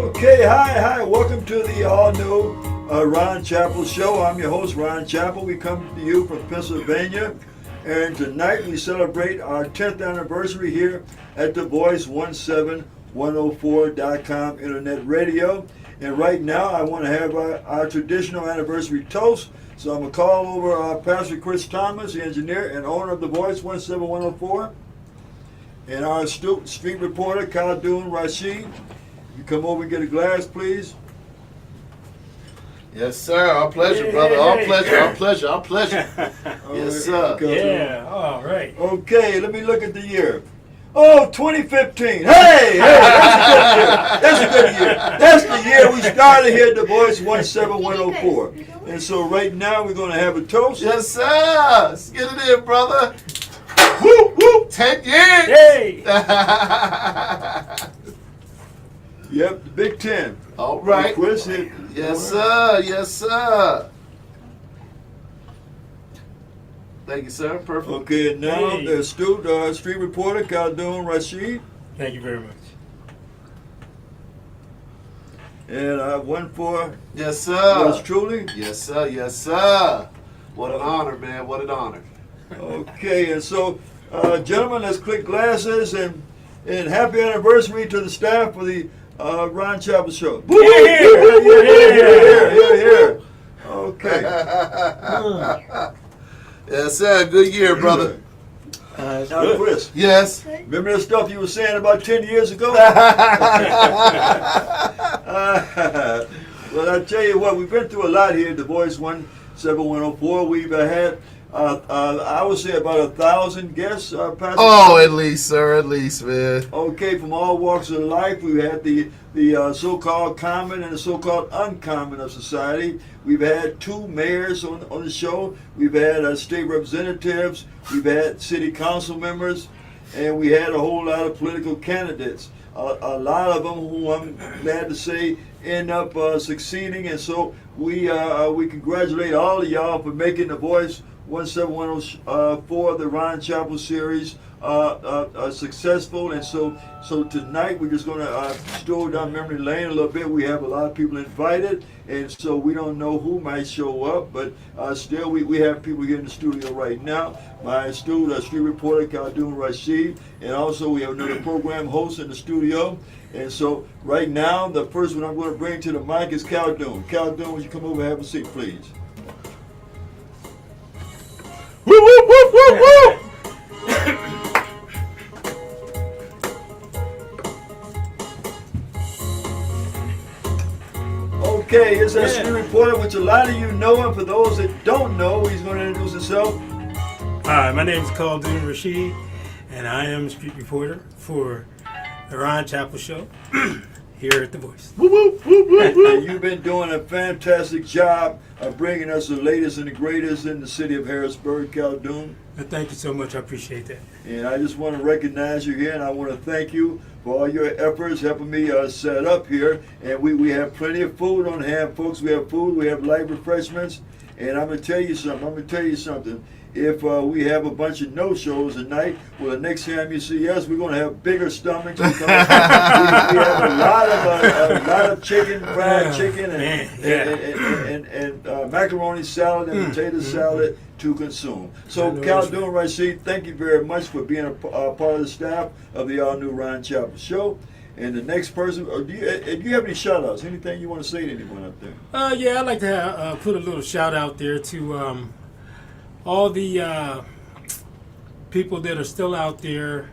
Okay, hi. Welcome to the all-new Ron Chappell Show. I'm your host, Ron Chappell. We come to you from Pennsylvania, and tonight we celebrate our 10th anniversary here at the Voice 17104.com internet radio. And right now, I want to have our traditional anniversary toast. So I'm going to call over Pastor Chris Thomas, the engineer and owner of the Voice 17104, and our astute street reporter, Khaldun Rashid. You come over and get a glass, please. Yes, sir. Our pleasure, brother. Our pleasure. Yes, sir. Yeah, all right. Okay, let me look at the year. Oh, 2015. Hey, that's a good year. That's the year we started here at the Voice 17104. And so right now we're going to have a toast. Yes, sir. Let's get it in, brother. Whoop, whoop. 10 years. Hey. Yep, the Big Ten. All right. Chris hit. Yes, sir. Yes, sir. Thank you, sir. Perfect. Okay, and now Hey. the astute street reporter, Khaldun Rashid. Thank you very much. And I have one for Yes, yours sir. truly. Yes, sir. Yes, sir. What an honor, man. What an honor. Okay, and so, gentlemen, let's click glasses and happy anniversary to the staff for the Ron Chappell Show. Here. Okay. Yes, sir. Good year, brother. Now, Chris, Yes. remember the stuff you were saying about 10 years ago? Well, I tell you what, we've been through a lot here at the Voice 17104. We've had, I would say, about 1,000 guests, Pastor. Oh, at least, sir. At least, man. Okay, from all walks of life. We've had the so-called common and the so-called uncommon of society. We've had 2 mayors on the show. We've had state representatives. We've had city council members. And we had a whole lot of political candidates. A lot of them who I'm glad to say end up succeeding. And so we congratulate all of y'all for making the Voice 17104, the Ron Chappell series, successful. And so tonight we're just going to stroll down memory lane a little bit. We have a lot of people invited, and so we don't know who might show up, but still we have people here in the studio right now. My astute street reporter, Khaldun Rashid, and also we have another program host in the studio. And so right now, the first one I'm going to bring to the mic is Khaldun. Khaldun, would you come over and have a seat, please? Woo, woo, woo, woo, woo. Okay, here's our street reporter, which a lot of you know him. For those that don't know, he's going to introduce himself. Hi, my name is Khaldun Rashid, and I am a street reporter for the Ron Chappell Show here at The Voice. Woo, woo, woo, woo, woo. And you've been doing a fantastic job of bringing us the latest and the greatest in the city of Harrisburg, Khaldun. Thank you so much. I appreciate that. And I just want to recognize you here, and I want to thank you for all your efforts helping me set up here. And we have plenty of food on hand, folks. We have food, we have light refreshments. And I'm going to tell you something. If we have a bunch of no-shows tonight, well, the next time you see us, we're going to have bigger stomachs. We have a lot of chicken, fried chicken, and macaroni salad and potato salad to consume. So, Khaldun Rashid, thank you very much for being a part of the staff of the all-new Ron Chappell Show. And the next person, do you have any shout-outs? Anything you want to say to anyone out there? Yeah, I'd like to put a little shout out there to all the people that are still out there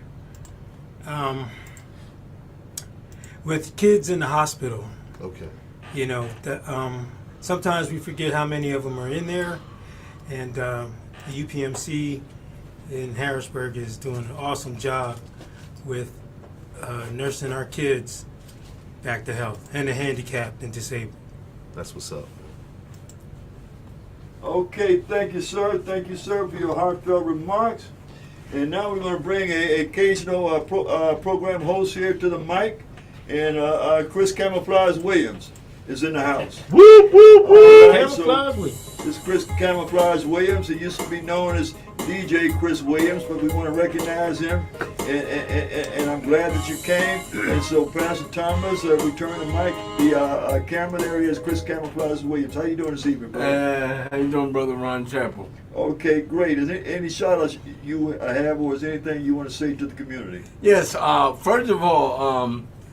with kids in the hospital. Okay. You know, sometimes we forget how many of them are in there, and the UPMC in Harrisburg is doing an awesome job with nursing our kids back to health, and the handicapped and disabled. That's what's up. Okay, thank you, sir. Thank you, sir, for your heartfelt remarks. And now we're going to bring a occasional program host here to the mic, and Chris Camouflage Williams is in the house. Woo, woo, woo. Right, Camouflage Williams. This is Chris Camouflage Williams. He used to be known as DJ Chris Williams, but we want to recognize him, and I'm glad that you came. And so, Pastor Thomas, return the mic. The camera there is Chris Camouflage Williams. How you doing this evening, brother? How you doing, Brother Ron Chappell? Okay, great. Is there any shout-outs you have, or is there anything you want to say to the community? Yes, first of all,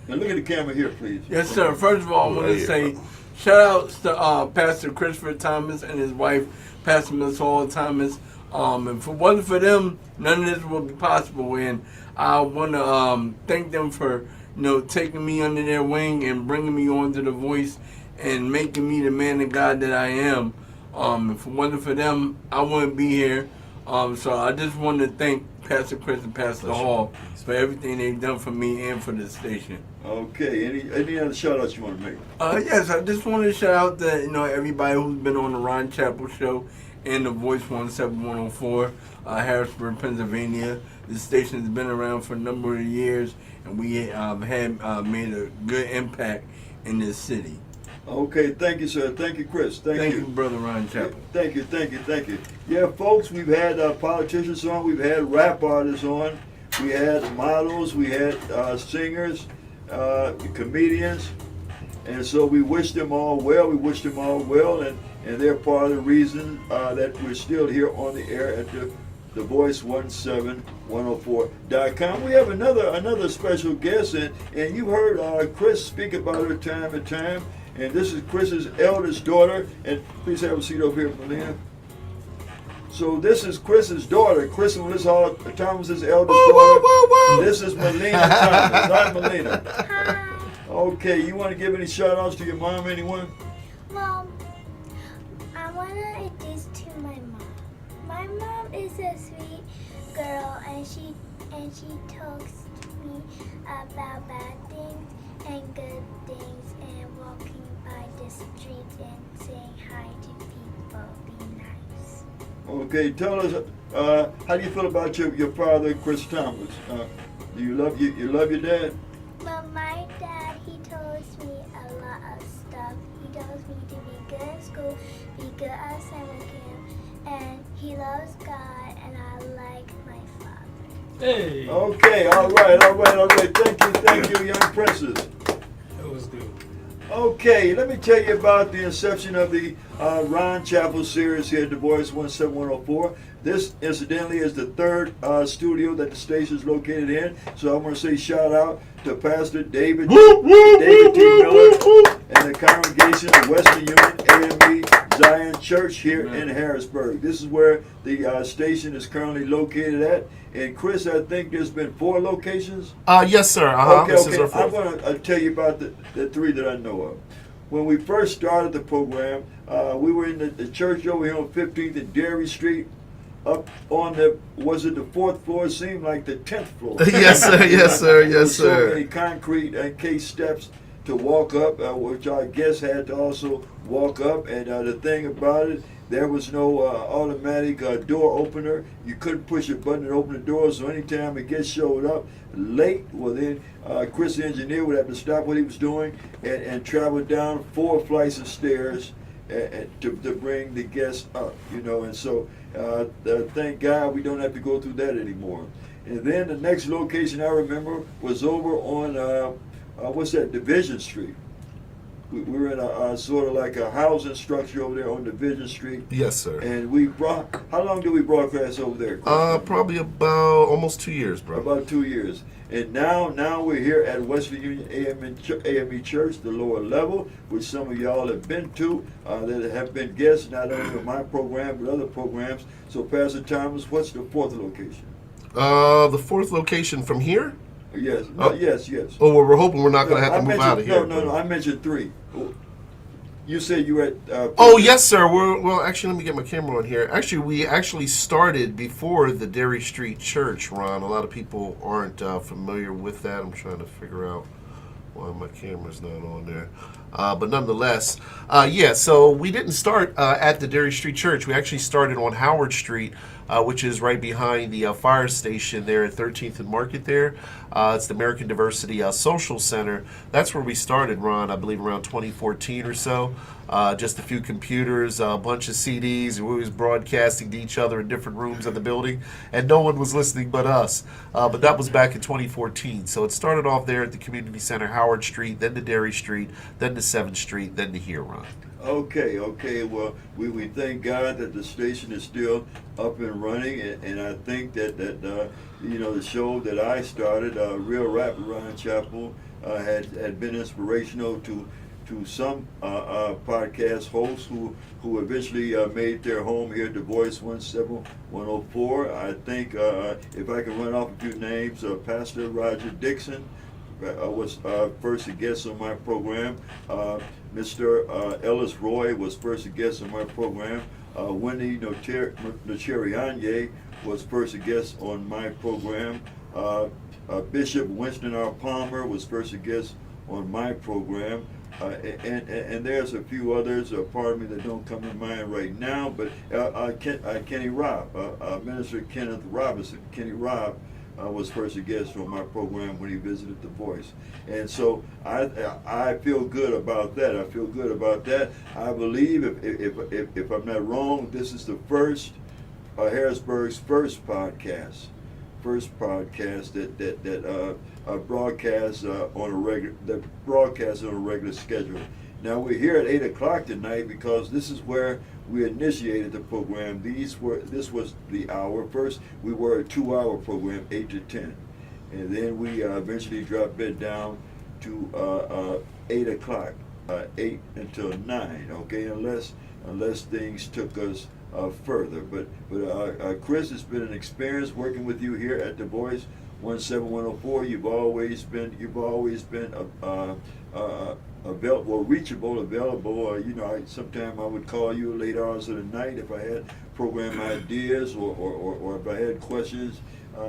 Now look at the camera here, please. yes, sir. First of all, I want to say shout outs to Pastor Christopher Thomas and his wife, Pastor Miss Hall Thomas. And if it wasn't for them, none of this would be possible. And I want to thank them for taking me under their wing and bringing me onto The Voice and making me the man of God that I am. If it wasn't for them, I wouldn't be here. So I just want to thank Pastor Chris and Pastor Hall for everything they've done for me and for the station. Okay. Any other shout-outs you want to make? Yes, I just want to shout out to everybody who's been on the Ron Chappell Show and The Voice 17104, Harrisburg, Pennsylvania. This station has been around for a number of years, and we have made a good impact in this city. Okay, thank you, sir. Thank you, Chris. Thank you, Brother Ron Chappell. Thank you. Yeah, folks, we've had politicians on, we've had rap artists on, we had models, we had singers, comedians, and so we wish them all well. And they're part of the reason that we're still here on the air at the Voice 17104.com. We have another special guest, and you heard Chris speak about her time to time. And this is Chris's eldest daughter. And please have a seat over here, Melina. So this is Chris's daughter. Chris and Melissa Hall Thomas's eldest daughter. This is Melina Thomas, not Melina. Hi. Okay, you want to give any shout outs to your mom, anyone? Mom, I want to introduce to my mom. My mom is a sweet girl, and she talks to me about bad things and good things, and walking by the street and saying hi to people. Be nice. Okay, tell us, how do you feel about your father, Chris Thomas? Do you love your dad? Well, my dad, he tells me a lot of stuff. He tells me to be good at school, be good at summer camp, and he loves God, and I like my father. Hey, Okay, all right. Thank you, young princess. that was good. Okay, let me tell you about the inception of the Ron Chappell series here at The Voice 17104. This, incidentally, is the third studio that the station is located in. So I want to say shout out to Pastor David T. Miller and the congregation of Western Union AME Zion Church here in Harrisburg. This is where the station is currently located at. And Chris, I think there's been 4 locations. Yes, sir. This is our I'm fourth. going to tell you about the 3 that I know of. When we first started the program, we were in the church over here on 15th and Dairy Street, up on the 4th floor? It seemed like the 10th floor. Yes, sir. So many concrete encased steps to walk up, which our guests had to also walk up. And the thing about it, there was no automatic door opener. You couldn't push a button and open the door. So anytime a guest showed up late, well then Chris, the engineer, would have to stop what he was doing and travel down 4 flights of stairs to bring the guests up. And so thank God we don't have to go through that anymore. And then the next location I remember was over on Division Street. We were in a sort of like a housing structure over there on Division Street. Yes, sir. And how long did we broadcast over there, Chris? Probably about almost 2 years, bro. About 2 years. And now we're here at Western Union AME Church, the lower level, which some of y'all have been to, that have been guests not only on my program but other programs. So, Pastor Thomas, what's the 4th location? The 4th location from here? Yes. Yes. Oh, well, we're hoping we're not going to have to move out of here. No. I mentioned 3. You said you were at... Oh, yes, sir. Well, actually, let me get my camera on here. Actually, we started before the Dairy Street Church, Ron. A lot of people aren't familiar with that. I'm trying to figure out why my camera's not on there. But nonetheless, so we didn't start at the Derry Street Church. We actually started on Howard Street, which is right behind the fire station there at 13th and Market there. It's the American Diversity Social Center. That's where we started, Ron, I believe around 2014 or so. Just a few computers, a bunch of CDs, and we was broadcasting to each other in different rooms of the building, and no one was listening but us. But that was back in 2014. So it started off there at the Community Center, Howard Street, then to Derry Street, then to 7th Street, then to here, Ron. Okay. Well, we thank God that the station is still up and running, and I think that the show that I started, Real Rap with Ron Chapel, had been inspirational to some podcast hosts who eventually made their home here at The Voice 17104. I think if I can run off a few names, Pastor Roger Dixon was first a guest on my program. Mr. Ellis Roy was first a guest on my program. Wendy Nocherianye was first a guest on my program. Bishop Winston R. Palmer was first a guest on my program. And there's a few others, pardon me, that don't come to mind right now, but Kenny Robb, Minister Kenneth Robinson, Kenny Robb, was first a guest on my program when he visited The Voice. And so I feel good about that. I believe, if I'm not wrong, this is the first, Harrisburg's first podcast that broadcasts on a regular schedule. Now we're here at 8 o'clock tonight because this is where we initiated the program. This was the hour. First, we were a 2-hour program, 8 to 10. And then we eventually dropped it down to 8 o'clock, 8 until 9, okay, unless things took us further. But Chris, it's been an experience working with you here at The Voice 17104. You've always been reachable, available. Sometimes I would call you late hours of the night if I had program ideas or if I had questions.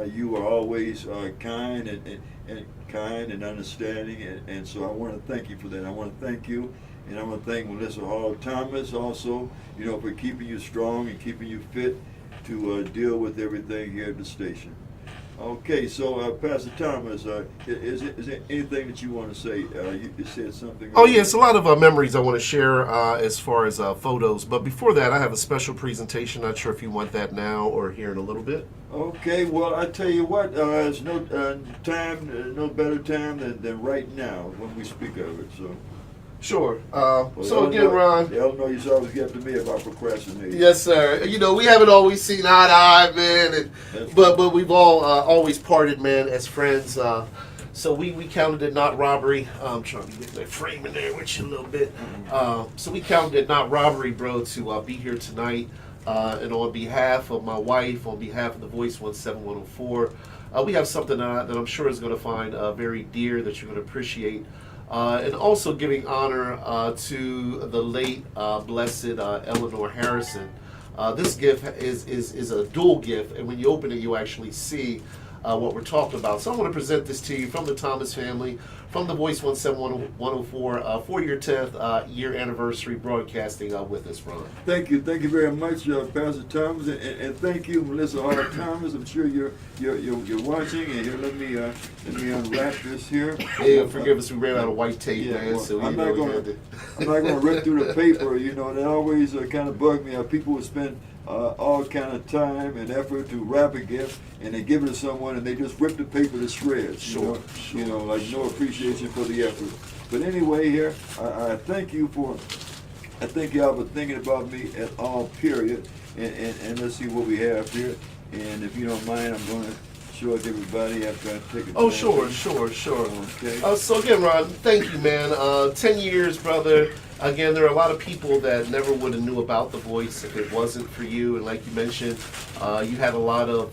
You were always kind and understanding, and so I want to thank you for that. I want to thank you, and I want to thank Melissa Hall Thomas also, for keeping you strong and keeping you fit to deal with everything here at the station. Okay, so Pastor Thomas, is there anything that you want to say? You said something. Oh yes, a lot of memories I want to share as far as photos. But before that, I have a special presentation. Not sure if you want that now or here in a little bit. Okay, well I tell you what, there's no better time than right now when we speak of it. So. Sure. So again, Ron. Eleanor used to always get to me about procrastinating. Yes, sir. We haven't always seen eye to eye, man. But we've all always parted, man, as friends. So we counted it not robbery. I'm trying to get that frame in there with you a little bit. So we counted it not robbery, bro, to be here tonight. And on behalf of my wife, on behalf of The Voice 17104, we have something that I'm sure is going to find very dear that you're going to appreciate. And also giving honor to the late blessed Eleanor Harrison. This gift is a dual gift, and when you open it, you actually see what we're talking about. So I want to present this to you from the Thomas family, from The Voice 17104 for your 10th year anniversary broadcasting with us, Ron. Thank you very much, Pastor Thomas, and thank you, Melissa Hart Thomas. I'm sure you're watching, and here let me unwrap this here. Yeah, forgive us, we ran out of white tape, man. Well, so I'm not going to rip through the paper. That always kind of bugged me. How people would spend all kind of time and effort to wrap a gift, and they give it to someone, and they just rip the paper to shreds. Sure. Like no appreciation for the effort. But anyway, here I thank you for. I thank y'all for thinking about me at all. Period. And let's see what we have here. And if you don't mind, I'm going to show it to everybody after I take it. Oh, sure. Okay. So again, Ron, thank you, man. 10 years, brother. Again, there are a lot of people that never would have knew about The Voice if it wasn't for you. And like you mentioned, you had a lot of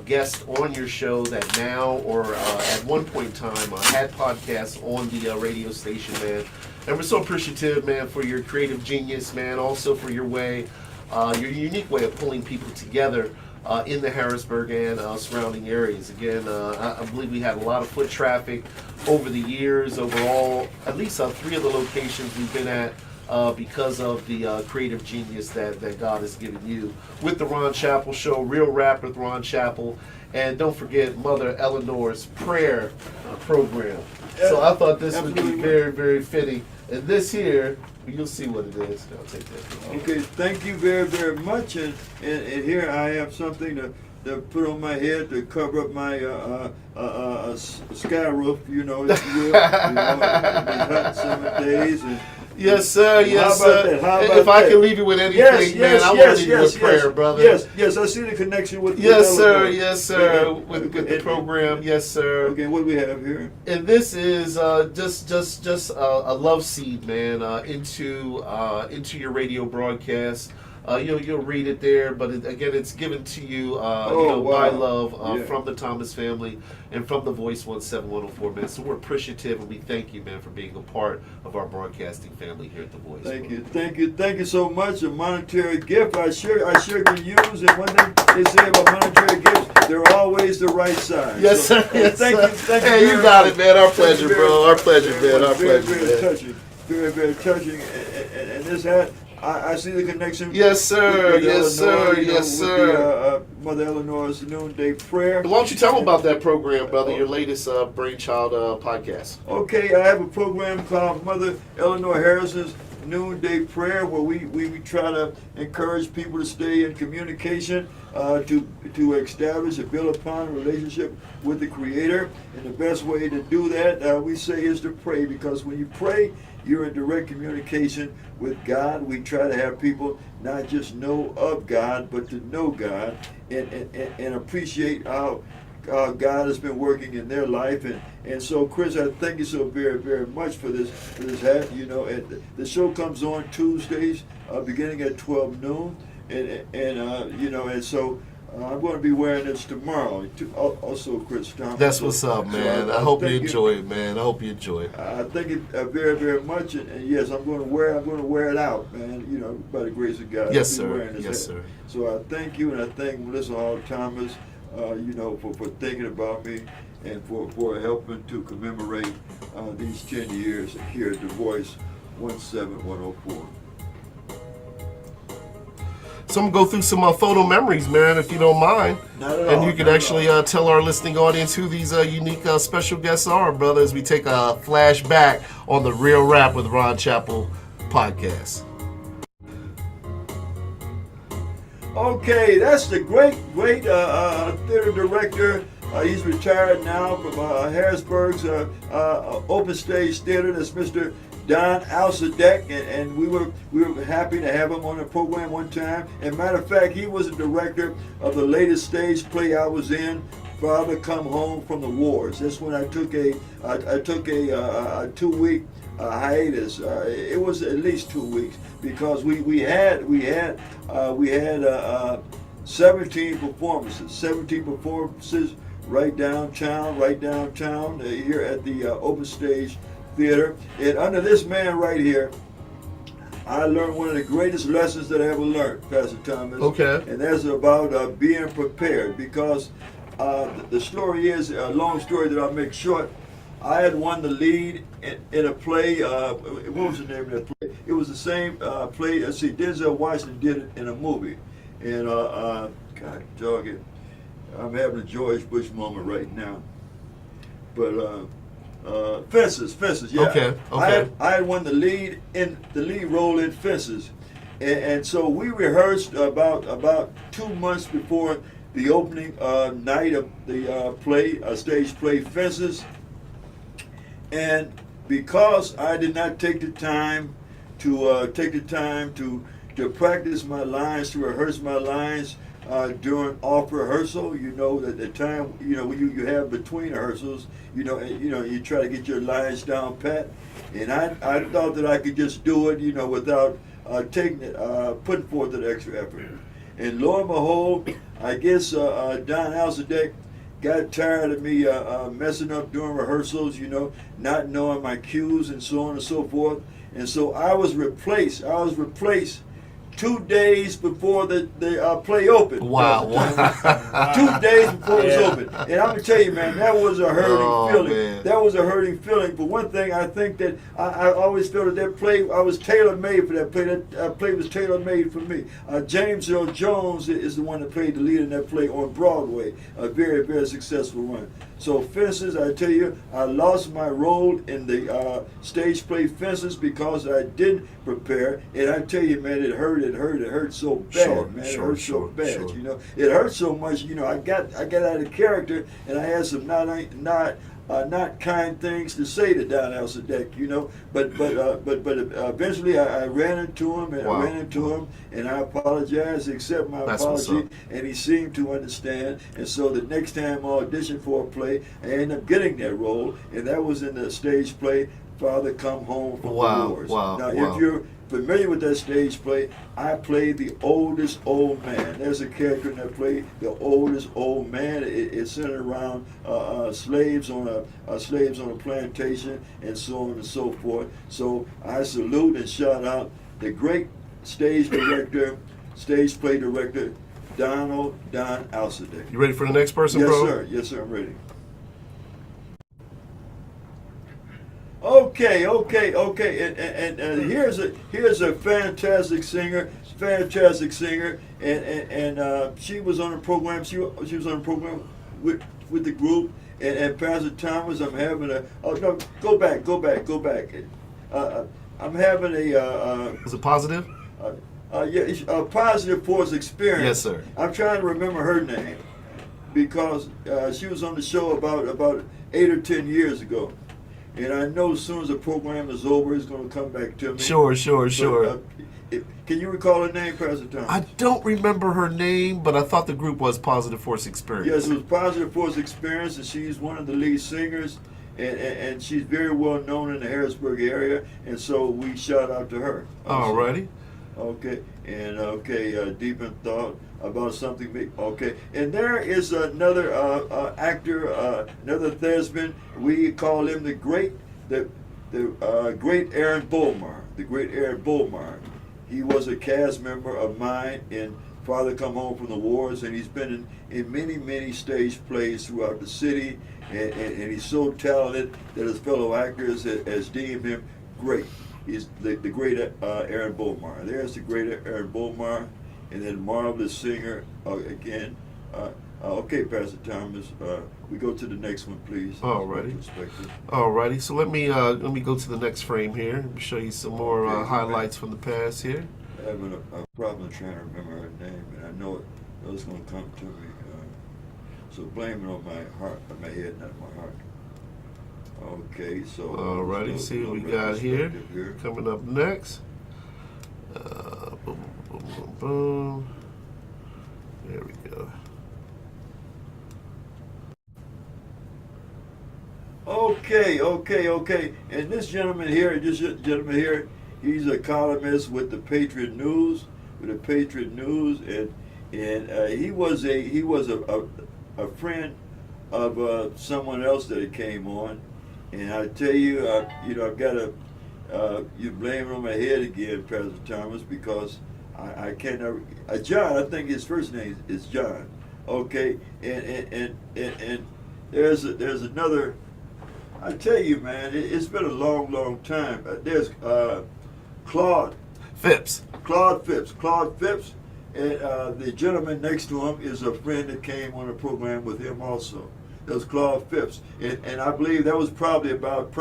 guests on your show that now or at one point in time had podcasts on the radio station, man. And we're so appreciative, man, for your creative genius, man. Also for your way, your unique way of pulling people together in the Harrisburg and surrounding areas. Again, I believe we had a lot of foot traffic over the years, overall, at least 3 of the locations we've been at because of the creative genius that God has given you with the Ron Chappell Show, Real Rap with Ron Chappell, and don't forget Mother Eleanor's prayer program. So I thought this would be very, very fitting. And this here, you'll see what it is. I'll take that. Okay, thank you very, very much. And here I have something to put on my head to cover up my sky roof, if you will. These hot summer days. And, yes, sir. Yes, sir. If I can leave you with anything, man, I want to leave you with prayer, brother. Yes, I see the connection with. Yes, sir. Yes, sir. With the program, yes, sir. Okay, what do we have here? And this is just a love seed, man, into your radio broadcast. You'll read it there, but again, it's given to you, by love from the Thomas family and from the Voice 17104, man. So we're appreciative and we thank you, man, for being a part of our broadcasting family here at the Voice. Thank you so much. A monetary gift I sure can use, and one thing they say about monetary gifts, they're always the right size. Yes, sir. Yes, thank you. Hey, you got it, man. Our pleasure, bro. Our pleasure, man. Our pleasure, very touching. Very, very touching. And this hat. I see the connection. Yes, sir. With yes, Eleanor, sir. Yes, sir. With Mother Eleanor's Noonday Prayer. Why don't you tell them about that program, brother? Your latest brainchild podcast. Okay, I have a program called Mother Eleanor Harrison's Noonday Prayer, where we try to encourage people to stay in communication, to establish and build upon a relationship with the Creator. And the best way to do that, we say, is to pray, because when you pray, you're in direct communication with God. We try to have people not just know of God, but to know God and appreciate how God has been working in their life. And so, Chris, I thank you so very, very much for this hat. And the show comes on Tuesdays, beginning at 12 noon. And so I'm going to be wearing this tomorrow. Also, Chris Thomas. That's what's up, man. So, I hope you enjoy it, man. I hope you enjoy it. I thank it very, very much. And yes, I'm going to wear it out, man. By the grace of God. Yes, sir. Yes, sir. So I thank you, and I thank Melissa Hall Thomas, for thinking about me and for helping to commemorate these 10 years here at The Voice 17104. So I'm going to go through some photo memories, man, if you don't mind. Not at all. And you can actually tell our listening audience who these unique special guests are, brother, as we take a flashback on the Real Rap with Ron Chappell podcast. Okay, that's the great theater director. He's retired now from Harrisburg's Open Stage Theater. That's Mr. Don Alsadek, and we were happy to have him on the program one time. And matter of fact, he was the director of the latest stage play I was in, Father Come Home from the Wars. That's when I took a 2-week hiatus. It was at least 2 weeks, because we had 17 performances right downtown here at the Open Stage Theater. And under this man right here, I learned one of the greatest lessons that I ever learned, Pastor Thomas. Okay. And that's about being prepared, because the story is a long story that I'll make short. I had won the lead in a play. What was the name of that play? It was the same play. Let's see, Denzel Washington did it in a movie. And God dog it, I'm having a George Bush moment right now. But Fences, yeah. Okay. I had won the lead role in Fences, and so we rehearsed about 2 months before the opening night of the stage play Fences. And because I did not take the time to practice my lines, to rehearse my lines during off rehearsal, that the time you have between rehearsals, you try to get your lines down pat. And I thought that I could just do it, without putting forth an extra effort. And lo and behold, I guess Don Alsadek got tired of me messing up during rehearsals, not knowing my cues and so on and so forth. And so I was replaced 2 days before the play opened. Wow. 2 days before it was open. And I'm going to tell you, man, that was a hurting feeling. Man. That was a hurting feeling. But one thing, I think that I always felt that play, I was tailor-made for that play. That play was tailor-made for me. James Earl Jones is the one that played the lead in that play on Broadway. A very, very successful run. So Fences, I tell you, I lost my role in the stage play Fences because I didn't prepare. And I tell you, man, it hurt so bad, man. It hurt so bad, you know. It hurt so much, you know. I got out of character, and I had some not kind things to say to Don Alsadek, you know. But eventually I ran into him, and I apologized, accept my apology, and he seemed to understand. And so the next time I auditioned for a play, I ended up getting that role, and that was in the stage play Father Come Home from the Wars. Now, if you're familiar with that stage play, I played the oldest old man. There's a character in that play, the oldest old man. It's centered around slaves on a plantation and so on and so forth. So I salute and shout out the great stage play director, Don Alsadek. You ready for the next person, yes, bro? Sir. Yes, sir. I'm ready. Okay. And here's a fantastic singer, and she was on a program. She was on a program with the group, and Pastor Thomas. I'm having a go back. I'm having a. Is it positive? A positive force experience. Yes, sir. I'm trying to remember her name because she was on the show about 8 or 10 years ago. And I know as soon as the program is over, it's going to come back to me. Sure. Can you recall her name, Pastor Thomas? I don't remember her name, but I thought the group was Positive Force Experience. Yes, it was Positive Force Experience, and she's one of the lead singers, and she's very well known in the Harrisburg area, and so we shout out to her. Alrighty. Okay, and deep in thought about something big. Okay, and there is another actor, another thespian. We call him the great Aaron Bolmar. The great Aaron Bolmar. He was a cast member of mine in Father Come Home from the Wars, and he's been in many stage plays throughout the city, and he's so talented that his fellow actors has deemed him great. He's the great Aaron Bolmar. There's the great Aaron Bolmar, and then marvelous singer again. Okay, Pastor Thomas, we go to the next one, please. Alrighty. So let me go to the next frame here and show you some more highlights from the past here. I'm having a problem trying to remember her name, and I know it's going to come to me. So blame it on my heart, on my head, not my heart. Okay, so. Alrighty, see what we got here. Coming up next. Boom. There we go. Okay. And this gentleman here, he's a columnist with the Patriot News, and he was a friend of someone else that it came on, and I tell you, I've got to you blame it on my head again, Pastor Thomas, because I cannot. John, I think his first name is John. Okay, and there's another. I tell you, man, it's been a long time. There's Claude Phipps, and the gentleman next to him is a friend that came on a program with him also. That was Claude Phipps, and I believe that was probably about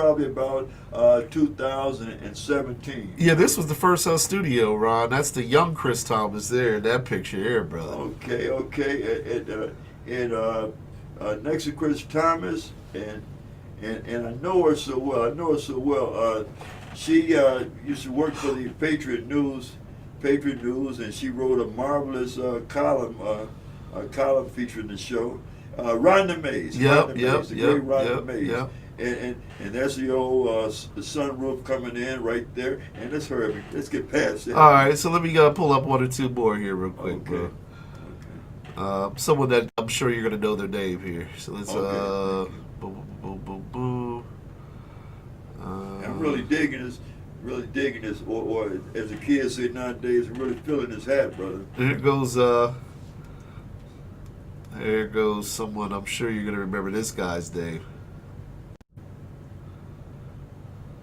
2017. Yeah, this was the first studio, Ron. That's the young Chris Thomas there in that picture here, brother. Okay, and next to Chris Thomas, and I know her so well. She used to work for the Patriot News, and she wrote a marvelous column featuring the show. Rhonda Mays. The great Rhonda Mays. And that's the old the sunroof coming in right there. And let's hurry. Let's get past that. All right, so let me pull up one or two more here real quick, bro. Someone that I'm sure you're going to know their name here. So let's, boom. I'm really digging this. really digging this, or as the kids say nowadays, really feeling his hat, brother. There goes someone. I'm sure you're gonna remember this guy's name.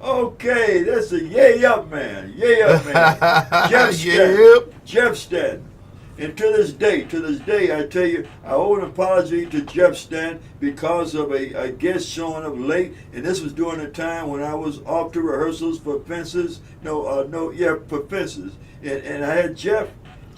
Okay, that's a yay up man. Yay up man. Jeff Stanton. Yep. Jeff Stanton. And to this day, I tell you, I owe an apology to Jeff Stanton because of a guest showing up late, and this was during a time when I was off to rehearsals for Fences. For Fences, and I had Jeff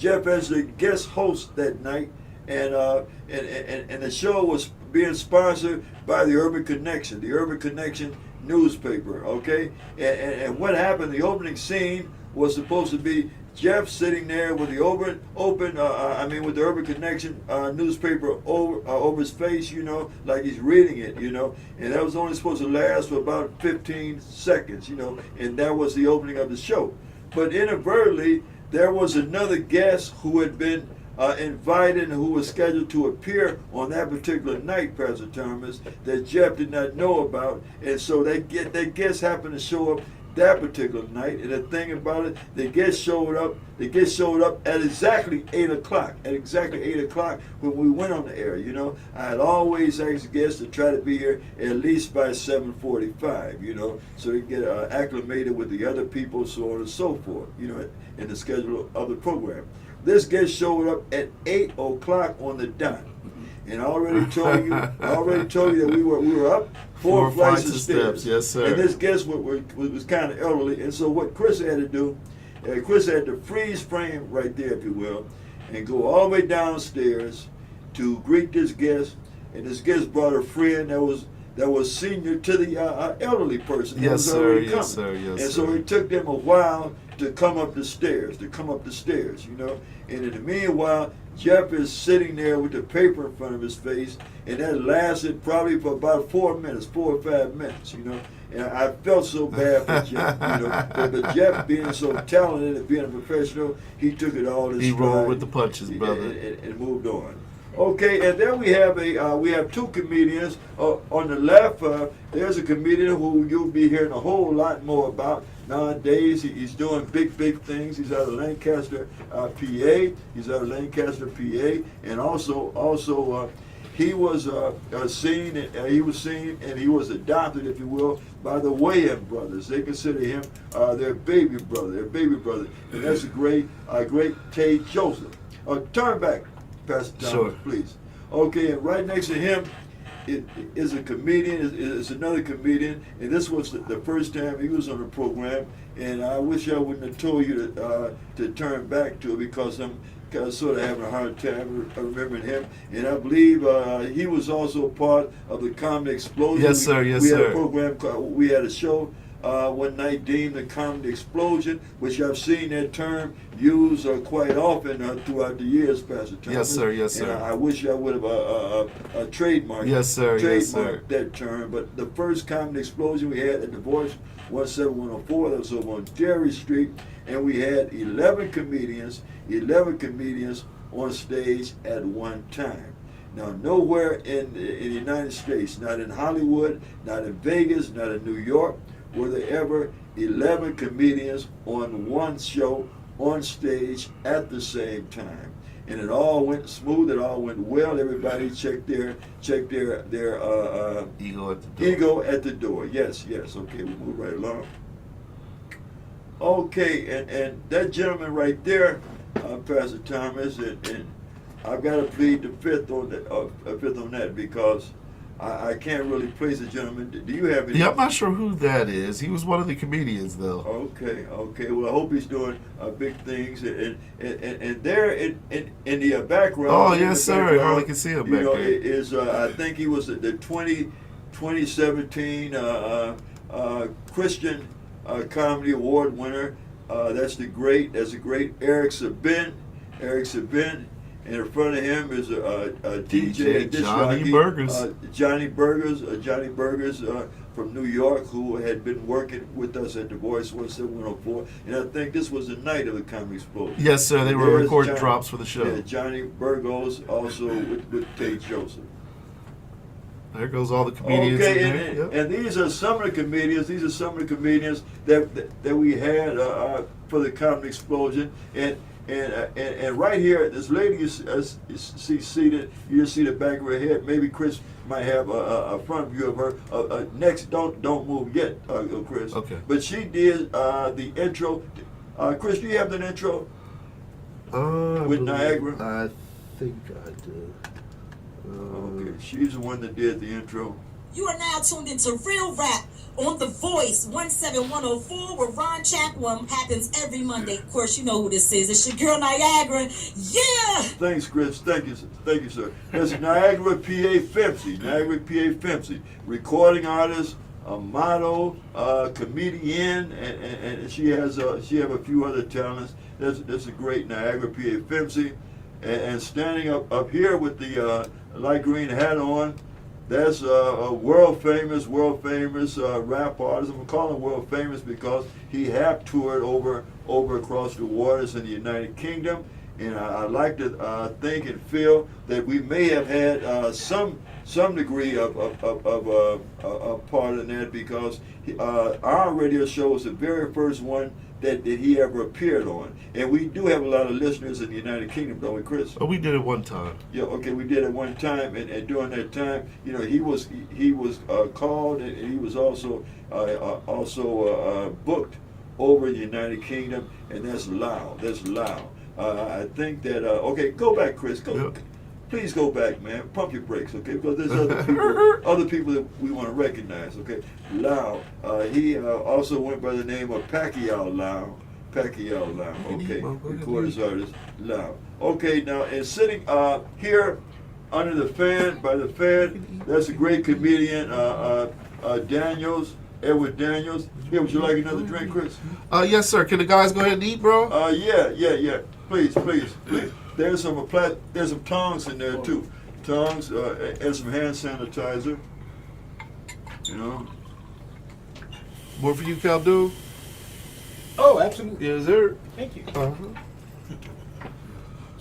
as the guest host that night, and the show was being sponsored by the Urban Connection newspaper. Okay, and what happened? The opening scene was supposed to be Jeff sitting there with the with the Urban Connection newspaper over his face, like he's reading it, and that was only supposed to last for about 15 seconds, and that was the opening of the show. But inadvertently, there was another guest who had been invited and who was scheduled to appear on that particular night, Pastor Thomas, that Jeff did not know about, and so that guest happened to show up that particular night. And the thing about it, the guest showed up at exactly 8 o'clock. At exactly 8 o'clock when we went on the air. I had always asked guests to try to be here at least by 7:45. So they get acclimated with the other people, so on and so forth. In the schedule of the program. This guest showed up at 8 o'clock on the dot. And I already told you that we were up four flights of stairs. Yes, sir. And this guest was kind of elderly. And so what Chris had to do, Chris had to freeze frame right there, if you will, and go all the way downstairs to greet this guest. And this guest brought a friend that was senior to the elderly person. Yes, sir. Yes, sir. Yes, and sir. so it took them a while to come up the stairs. And in the meanwhile, Jeff is sitting there with the paper in front of his face, and that lasted probably for about 4 or 5 minutes, And I felt so bad for Jeff, But Jeff, being so talented and being a professional, he took it all in stride. He rolled with the punches, brother. And moved on. Okay, and then we have two comedians. On the left, there's a comedian who you'll be hearing a whole lot more about nowadays. He's doing big things. He's out of Lancaster, PA. And also he was seen and he was adopted, if you will, by the Wayans brothers. They consider him their baby brother, and that's a great Tay Joseph. Turn back, Pastor Thomas, sure. Please. Okay, and right next to him is a comedian, is another comedian, and this was the first time he was on the program, and I wish I wouldn't have told you to turn back to it because I'm sort of having a hard time remembering him, and I believe he was also part of the Comedy Explosion. Yes, sir. Yes, we sir. had a program, we had a show one night deemed the Comedy Explosion, which I've seen that term used quite often throughout the years, Pastor Thomas. Yes, sir. Yes, sir. And I wish I would have trademarked. Yes, sir. Yes, sir. Trademarked that term. But the first Comedy Explosion we had at the Voice 17104, that was over on Derry Street, and we had 11 comedians on stage at one time. Now, nowhere in the United States, not in Hollywood, not in Vegas, not in New York, were there ever 11 comedians on one show on stage at the same time. And it all went smooth, it all went well. Everybody checked their ego at the door. Yes. Okay, we move right along. Okay, and that gentleman right there, Pastor Thomas, and I've got to plead the fifth on that because I can't really place the gentleman. Do you have any? Yeah, I'm not sure who that is. He was one of the comedians, though. Okay. Well, I hope he's doing big things. And there in the background. Oh, yes, sir. I can see him back there. Is I think he was the 2017 Christian Comedy Award winner. That's the great Eric Sabin. And in front of him is a DJ Johnny Burgers. Johnny Burgers from New York, who had been working with us at The Voice 17104. And I think this was the night of the Comedy Explosion. Yes, sir. They were recording drops for the show. Yeah, Johnny Burgos also with Tay Joseph. There goes all the comedians Okay, in there. and, Yep. and these are some of the comedians. These are some of the comedians that we had for the comedy explosion. And right here, this lady you see seated. You just see the back of her head. Maybe Chris might have a front view of her. Next, don't move yet, Chris. Okay. But she did the intro. Chris, do you have that intro? I With believe- Niagara? I think I do. Okay, she's the one that did the intro. You are now tuned into Real Rap on The Voice 17104 where Ron Chapman happens every Monday. Of course, you know who this is. It's your girl Niagara. Yeah! Thanks, Chris. Thank you, sir. That's Niagara, PA Fempsey. Niagara, PA Fempsey. Recording artist, a model, comedian, and she have a few other talents. That's a great Niagara, PA Fempsey. And standing up here with the light green hat on, that's a world famous rap artist. I'm calling him world famous because he have toured over across the waters in the United Kingdom, and I like to think and feel that we may have had some degree of part in that because our radio show was the very first one that he ever appeared on. And we do have a lot of listeners in the United Kingdom, don't we, Chris? Oh, we did it one time. Yeah, okay, we did it one time, and during that time, you know, he was called, and he was also booked over in the United Kingdom, and that's loud. That's loud. I think that okay, go back, Chris. Go. Yep. Please go back, man. Pump your brakes, okay? Because there's other people that we want to recognize, okay? Lau. He also went by the name of Pacquiao Lau. Pacquiao Lau, okay? Recorders artist, Lau. Okay, now, and sitting here under the fan, by the fan, that's a great comedian, Daniels, Edward Daniels. Here, would you like another drink, Chris? Yes, sir. Can the guys go ahead and eat, bro? Yeah. Please. There's some tongs in there too. Tongs and some hand sanitizer. You know. More for you, Caldu? Oh, absolutely. Yes, sir. Thank you. Uh-huh.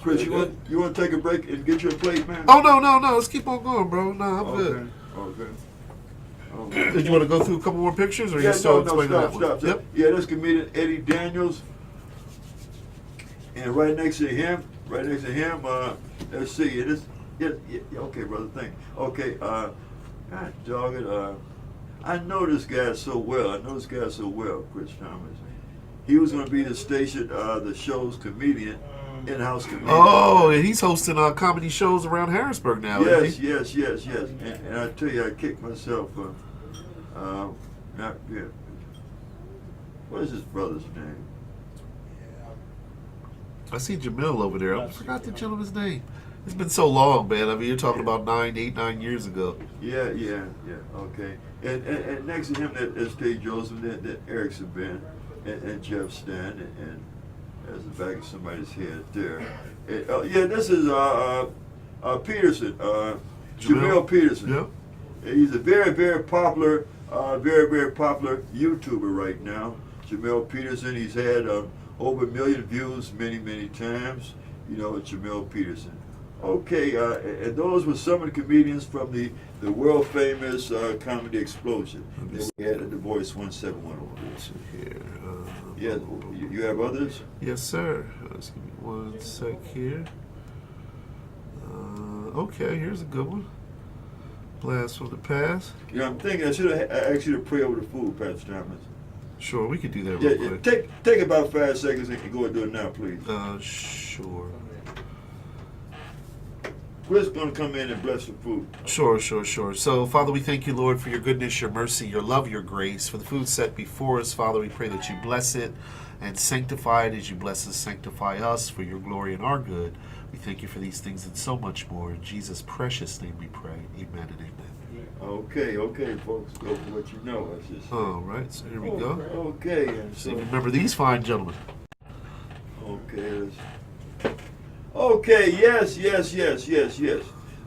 Chris, you want to take a break and get your plate, man? Oh, no. Let's keep on going, bro. No, I'm good. Okay. Did you want to go through a couple more pictures, or Yeah, you still no, explaining that one? stop. Yep. Yeah, that's comedian Eddie Daniels. And right next to him, let's see, it is, yeah, okay, brother, thank you. Okay, God dog it, I know this guy so well, Chris Thomas. He was going to be the station, the show's comedian, in-house comedian. Oh, and he's hosting comedy shows around Harrisburg now, isn't he? Yes. And I tell you, I kicked myself, what is his brother's name? I see Jamil over there. I forgot the gentleman's name. It's been so long, man. I mean, you're talking about 9 years ago. Yeah. Okay. And next to him, that's Tate Joseph, that Erickson Ben, and Jeff Stan, and that's the back of somebody's head there. And, this is Peterson, Jamil Peterson. Yep. He's a very popular, very popular YouTuber right now. Jamil Peterson. He's had over 1 million views many times. You know, Jamil Peterson. Okay, and those were some of the comedians from the world famous comedy explosion that we had at The Voice 17104. Here. Yeah, you have others? Yes, sir. Let's give me 1 sec here. Okay, here's a good one. Blast from the past. You know, I'm thinking I should have asked you to pray over the food, Pastor Thomas. Sure, we could do that real quick. Take about 5 seconds and go and do it now, please. Sure. Chris is going to come in and bless the food. Sure. So, Father, we thank you, Lord, for your goodness, your mercy, your love, your grace. For the food set before us, Father, we pray that you bless it and sanctify it as you bless and sanctify us for your glory and our good. We thank you for these things and so much more. In Jesus' precious name we pray. Amen and amen. Okay, folks, go for what you know. All right, so here we go. Okay, and So so remember these fine gentlemen. Okay, yes.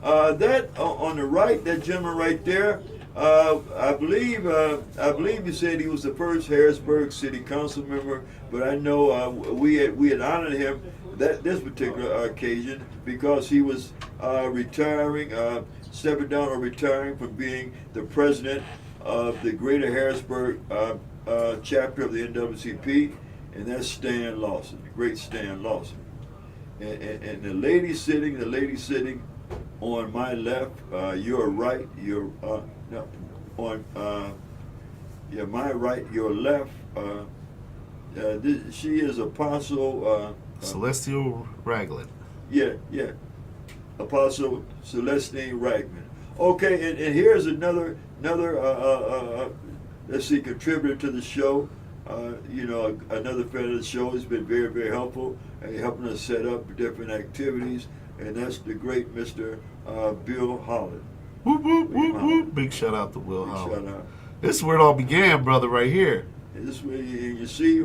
That on the right, that gentleman right there, I believe you said he was the first Harrisburg City Council member, but I know we had honored him this particular occasion because he was retiring. stepping down or retiring from being the president of the Greater Harrisburg chapter of the NAACP, and that's Stan Lawson, the great Stan Lawson. And the lady sitting on my left, your right, my right, your left. She is Apostle Celestial Raglan. Yeah, Apostle Celestine Ragman. Okay, and here's another let's see, contributor to the show. Another friend of the show has been very, very helpful in helping us set up different activities, and that's the great Mr. Bill Holland. Whoop, whoop, whoop, whoop. Big shout out to Will Big Holland. shout out. This is where it all began, brother, right here. And this way you see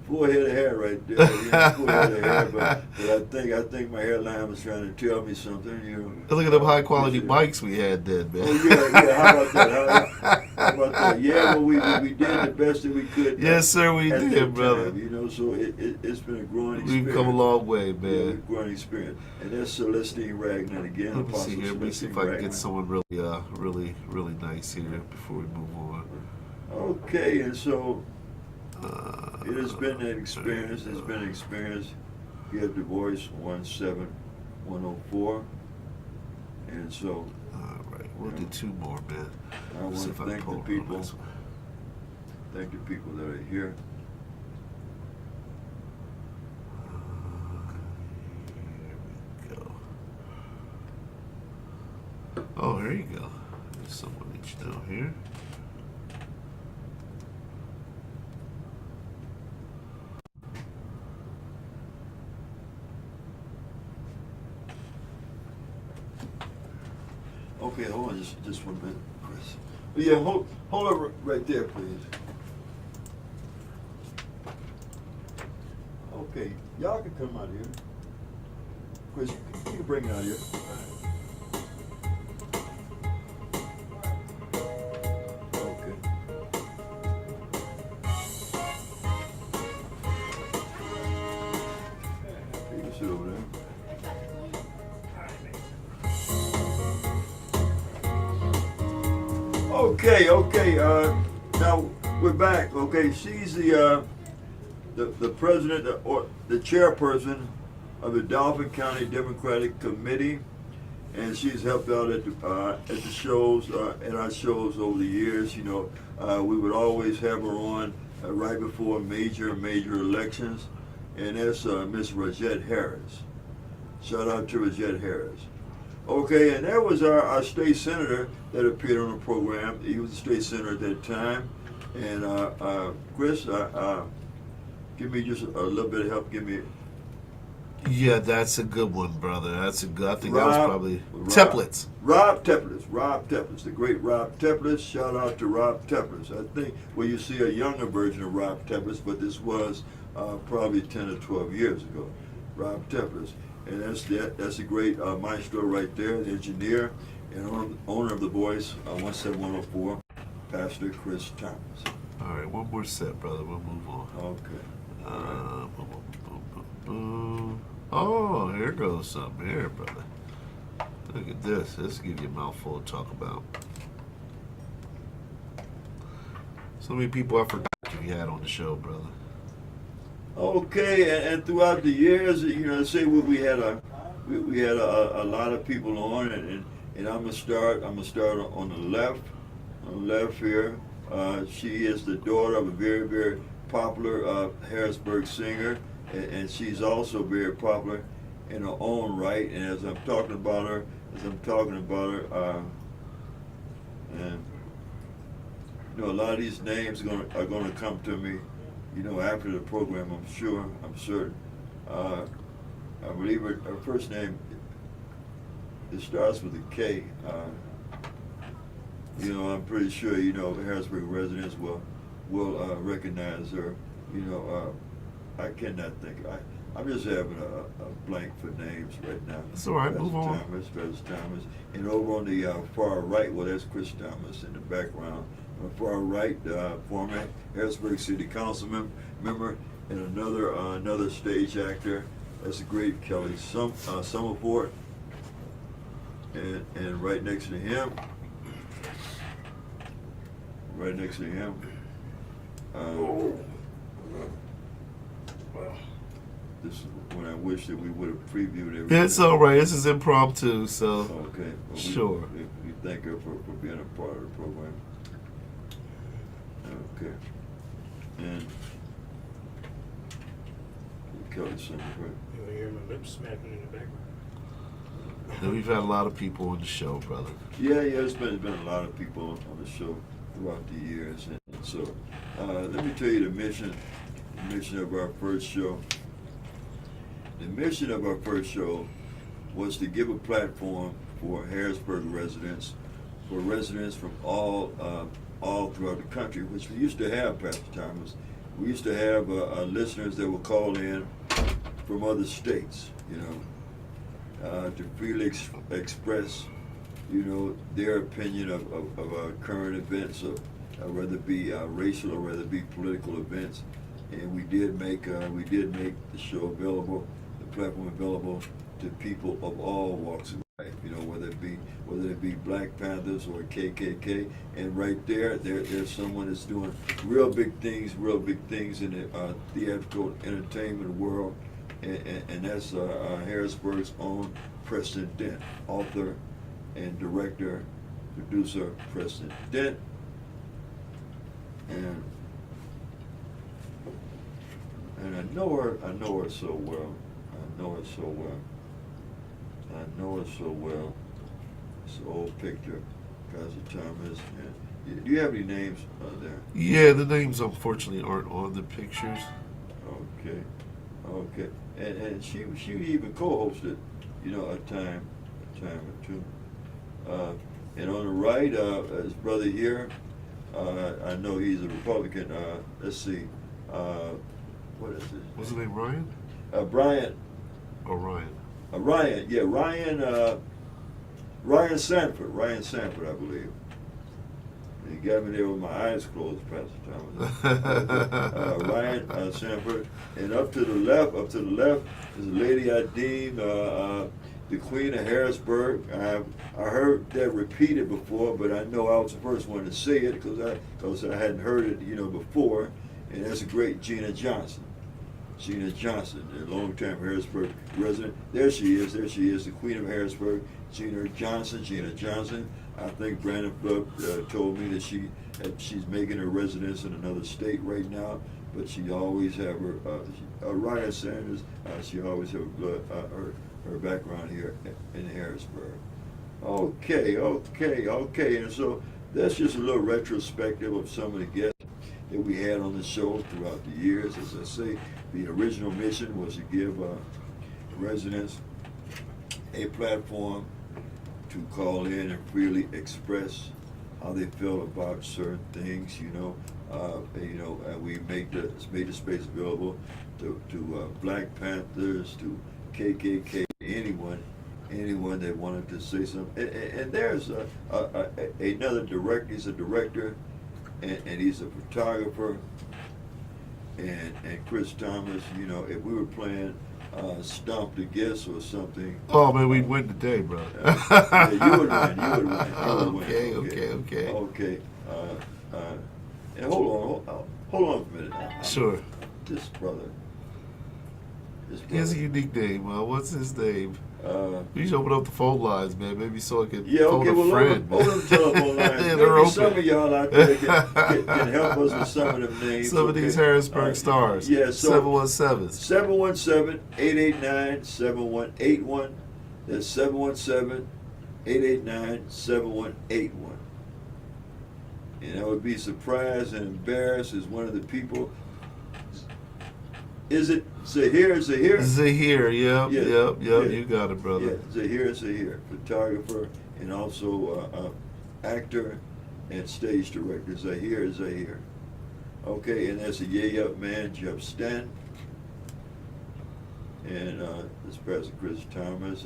full head of hair right there. Full head of hair, but I think my hairline was trying to tell me something. Look at them high quality bikes we had then, man. Oh yeah. How about that? How about that? Yeah, well, we did the best that we could. Yes, sir, we at did, that brother. time, so it's been a growing experience. We've come a long way, man. Yeah, growing experience, and that's Celestine Ragnan again. Let me see Apostle here. Let me see if I can Celestine get someone really nice here before we move on. Okay, and so it has been an experience. It's been an experience. You have the voice 17104, and so. All right, we'll do two more, man. I want See to if I can thank pull the it on people. this one. Thank the people that are here. Here we go. Oh, here you go. There's someone reached down here. Okay, hold on just 1 minute, Chris. Yeah, hold it right there, please. Okay, y'all can come out here. Chris, you can bring it out here. Okay. You can sit over there. Okay. Now we're back. Okay, she's the president or the chairperson of the Dauphin County Democratic Committee, and she's helped out at the shows, at our shows over the years. We would always have her on right before major elections, and that's Miss Rajette Harris. Shout out to Rajette Harris. Okay, and that was our state senator that appeared on the program. He was the state senator at that time. And Chris, give me just a little bit of help. Give me. Yeah, that's a good one, brother. That's a good. I think Rob, that was probably Teplitz. Rob Teplitz, the great Rob Teplitz. Shout out to Rob Teplitz. I think you see a younger version of Rob Teplitz, but this was probably 10 or 12 years ago. Rob Teplitz. And that's a great maestro right there, the engineer and owner of the voice, 17104, Pastor Chris Thomas. All right, one more set, brother. We'll move on. Okay. Boom, boom, boom, boom. Oh, here goes something here, brother. Look at this. This will give you a mouthful to talk about. So many people I forgot you had on the show, brother. Okay, and throughout the years, say we had a lot of people on, and I'm gonna start on the left here. She is the daughter of a very, very popular Harrisburg singer, and she's also very popular in her own right. And as I'm talking about her, and a lot of these names are gonna come to me. After the program, I'm certain. I believe her first name, it starts with a K. I'm pretty sure, Harrisburg residents will recognize her. I cannot think. I'm just having a blank for names right now. That's all right, move on. Pastor Thomas. And over on the far right, well, that's Chris Thomas in the background. On the far right, former Harrisburg City Council member and another stage actor. That's the great Kelly Summerford. and right next to him, this is when I wish that we would have previewed everything. It's all right. This is impromptu, so Okay. Well, sure. We thank her for being a part of the program. Okay. And Kelly something, right? You hear my lips smacking in the background. And we've had a lot of people on the show, brother. Yeah, there's been a lot of people on the show throughout the years, and so let me tell you the mission of our first show. The mission of our first show was to give a platform for Harrisburg residents, for residents from all throughout the country, which we used to have, Pastor Thomas. We used to have listeners that would call in from other states, you know, to freely express, you know, their opinion of current events, whether it be racial or whether it be political events. And we did make the show available, the platform available to people of all walks of life. You know, whether it be Black Panthers or KKK. And right there's someone that's doing real big things in the theatrical entertainment world, and that's Harrisburg's own Preston Dent, author and director, producer Preston Dent, and I know her so well. I know her so well. It's an old picture, Pastor Thomas. And do you have any names there? Yeah, the names unfortunately aren't on the pictures. Okay. And she even co-hosted, you know, a time or two. And on the right, his brother here, I know he's a Republican. Let's see, what is this? What's his name, Ryan? Brian. Or Ryan? Ryan, yeah, Ryan Sanford, I believe. He got me there with my eyes closed, Pastor Thomas. Ryan Sanford, and up to the left is a lady I deem the Queen of Harrisburg. I heard that repeated before, but I know I was the first one to say it because I hadn't heard it, you know, before. And that's a great Gina Johnson. Gina Johnson, a long-time Harrisburg resident. There she is, the Queen of Harrisburg, Gina Johnson. I think Brandon Flood told me that she's making her residence in another state right now, but she always have her, Ryan Sanders, she always have her background here in Harrisburg. Okay, and so that's just a little retrospective of some of the guests that we had on the show throughout the years. As I say, the original mission was to give residents a platform to call in and freely express how they feel about certain things. We made the space available to Black Panthers, to KKK, anyone that wanted to say something. And there's another director. He's a director, and he's a photographer. And Chris Thomas, you know, if we were playing Stomp the Guess or something. Oh man, we'd win today, bro. Yeah, you would win. Okay. And hold on for a minute. Sure. This brother. He has a unique name. What's his name? You should open up the phone lines, man. Maybe so I can phone a friend. Open the telephone lines. Yeah, Maybe some of y'all out there can help us with some of them names. Some of these Harrisburg stars. Yeah, so 717. 717-889-7181. That's 717-889-7181. And I would be surprised and embarrassed as one of the people. Is it Zahir? Zahir, yep, Yeah. You got it, brother. Yeah, Zahir, photographer and also actor and stage director. Zahir. Okay, and that's a yay up man, Jeff Stan. And this Pastor Chris Thomas,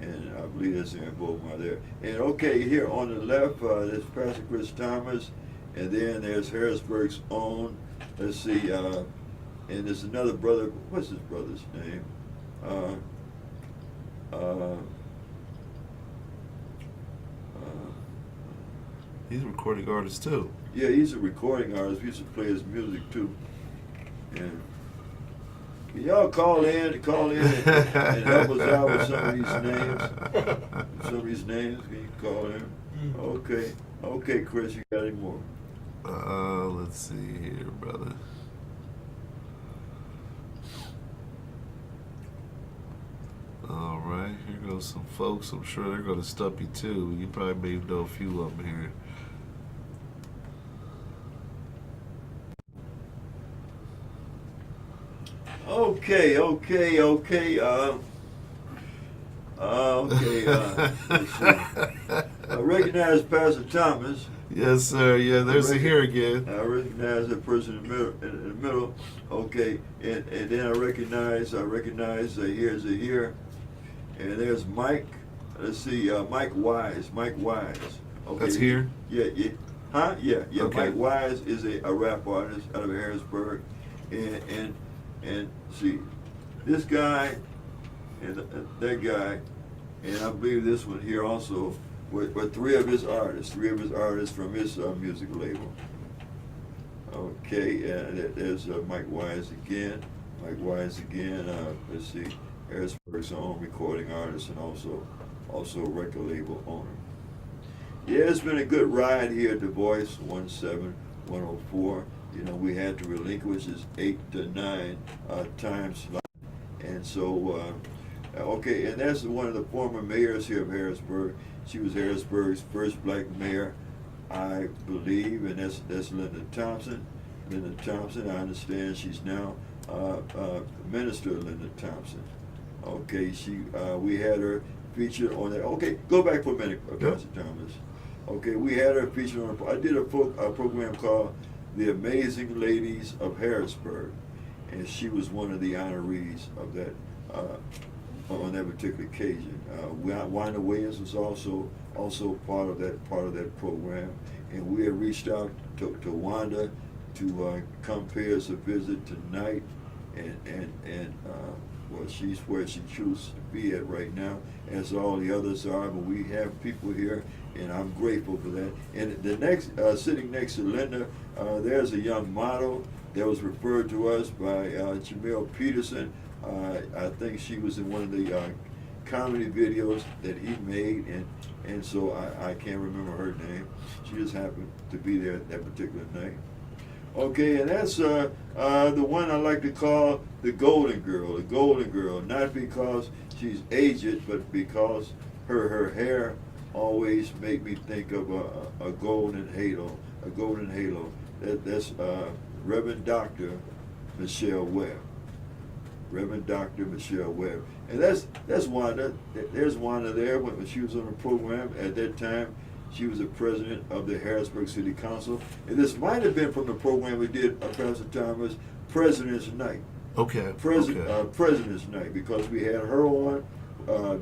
and I believe that's Aaron Bowman there. And okay, here on the left, there's Pastor Chris Thomas, and then there's Harrisburg's own. Let's see. And there's another brother. What's his brother's name? He's a recording artist too. Yeah, he's a recording artist. We used to play his music too. And can y'all call in and help us out with some of these names? Some of these names, can you call in? Okay. Okay, Chris, you got any more? Let's see here, brother. All right, here goes some folks. I'm sure they're going to stump you too. You probably may know a few of them here. Okay. Let's see. I recognize Pastor Thomas. Yes, sir. Yeah, there's a here again. I recognize that person in the middle. Okay, and then I recognize here's a here, and there's Mike. Let's see, Mike Wise. Okay. That's here? Yeah. Huh? Yeah. Okay. Mike Wise is a rap artist out of Harrisburg, and see, this guy and that guy, and I believe this one here also were three of his artists from his music label. Okay, and there's Mike Wise again. Let's see, Harrisburg's own recording artist and also record label owner. Yeah, it's been a good ride here at The Voice 17104. You know, we had to relinquish his 8 to 9 time slot. And so, okay, and that's one of the former mayors here of Harrisburg. She was Harrisburg's first black mayor, I believe, and that's Linda Thompson. I understand she's now Minister Linda Thompson. Okay, we had her featured on that. Okay, go back for a minute, Pastor Thomas. Okay, we had her featured on. I did a program called The Amazing Ladies of Harrisburg, and she was one of the honorees of that on that particular occasion. Wanda Williams was also part of that program, and we had reached out to Wanda to come pay us a visit tonight, and well, she's where she chooses to be at right now, as all the others are. But we have people here, and I'm grateful for that. And the next, sitting next to Linda, there's a young model that was referred to us by Jamel Peterson. I think she was in one of the comedy videos that he made, and so I can't remember her name. She just happened to be there that particular night. Okay, and that's the one I like to call the Golden Girl. The Golden Girl, not because she's aged, but because her hair always make me think of a golden halo. A golden halo. That's Reverend Dr. Michelle Webb. Reverend Dr. Michelle Webb. And that's Wanda. There's Wanda there when she was on the program at that time. She was the president of the Harrisburg City Council. And this might have been from the program we did, Pastor Thomas, President's Night. Okay. President's Night, because we had her on,